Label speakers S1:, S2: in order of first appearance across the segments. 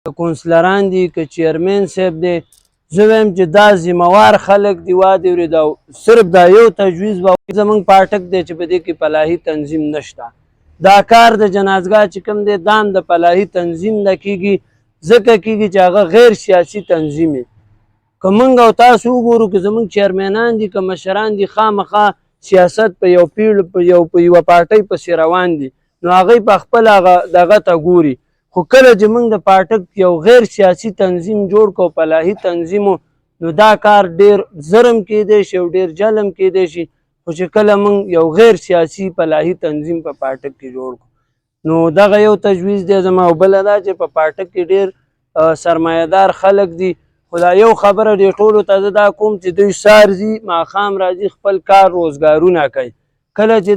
S1: که کونسلران دي که چیرمین صاحب دی زه وایم چې دا ذمهوار خلک دي وادې ورې صرف دا یو تجویز به زموږ پاټک دی چې په دې کې فلاحي تنظیم نشته دا کار د جنازګاه چې کوم دی دا هم د فلاحي تنظیم نه کېږي ځکه کېږي چې هغه غیر سیاسي تنظیم وي که موږ او تاسو وګورو که زموږ چیرمینان دي که مشران دي خامخا سیاست په یو یوه پارټۍ پسې روان دي نو هغوی په خپل دغه ته ګوري خو کله چې موږ د پاټک یو غیر سیاسي تنظیم جوړ کړو فلاحي تنظیم نو دا کار ډېر زر هم کیدی شي او ډېر جل هم کیدی شي خو چې کله موږ یو غیر سیاسي فلاحي تنظیم په پاټک کې جوړ کړو نو دغه یو تجویز دی زما او بله دا چې په پاټک کې ډېر سرمایهدار خلک دي خو دا یو خبره دې ټولو ته زه دا کوم چې دوی سهار ځي ماښام راځي خپل کار روزګارونه کوي کله چې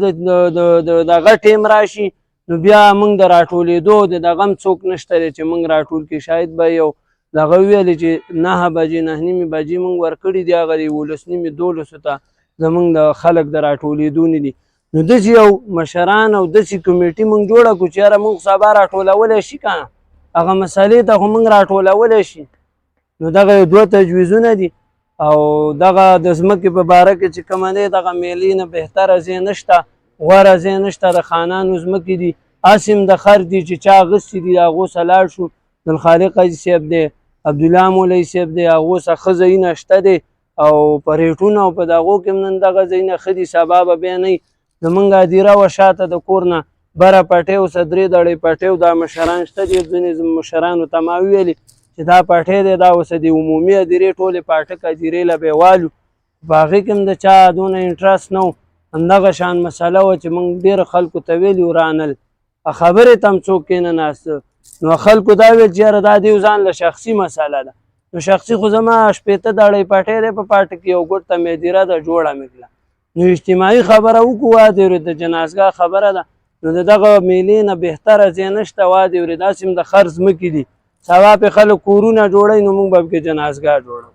S1: دغه ټیم راشي نو بیا موږ د راټولېدو د دغه هم څوک نشته دی چې موږ راټول کړي شاید به یو دغه وویلې چې 9 بجې 9 نیمې بجې موږ ورکړي دي هغه د 11 نیمې 12 ته زموږ د خلک د راټولېدو نه دي نو داسې یو مشران او داسې کمیټي موږ جوړه کړو چې یاره موږ سبا راټولولی شي که نه هغه مسلې ته خو موږ راټولولی شي نو دغه یو 2 تجویزونه دي او دغه د ځمکې په باره کې چې کومه دی دغه میلې نه بهتره ځای نشته غوره ځای نشته د خانانو ځمکې دي هسې هم د خر دي چې چا اخیستي دي د هغو څخه لاړ شو دلخالق حاجي صاحب دی عبدالله مولوي صاحب دی هغو څخه ښه ځایونه شته دی او په ریټونو او په دغو کې هم نن دغه ځایونه ښه دي سبا به بیا نه وي زمونږ هدیره وه شاته د کور نه بره پټۍ اوسه 3 دړۍ پټۍ دا مشران شته دي ځینې مشرانو ته ما وویلې چې دا پټۍ دی دا اوسه د عمومي هدیرې ټولې پاټک هدیرې له به یې والو په هغې کې هم د چا دونه انټرسټ نه و همدغه شان مسله وه چې موږ ډېرو خلکو ته ویلي ورانل خبرې ته هم څوک کېنناسته نو خلکو دا ویل چې یاره دا د یو ځان له شخصي مسله ده نو شخصي خو زما 15 دړۍ پټۍ دی په پاټک کې یو ګوټ ته مې هدیره ده جوړه مې کړه نو اجتماعي خبره وکړو وادې ورې د جنازګاه خبره ده نو د دغه میلې نه بهتره ځای نشته وادې ورې داسې هم د خر ځمکې دي سبا پې خلک کورونه جوړوي نو موږ به پکې جنازګاه جوړو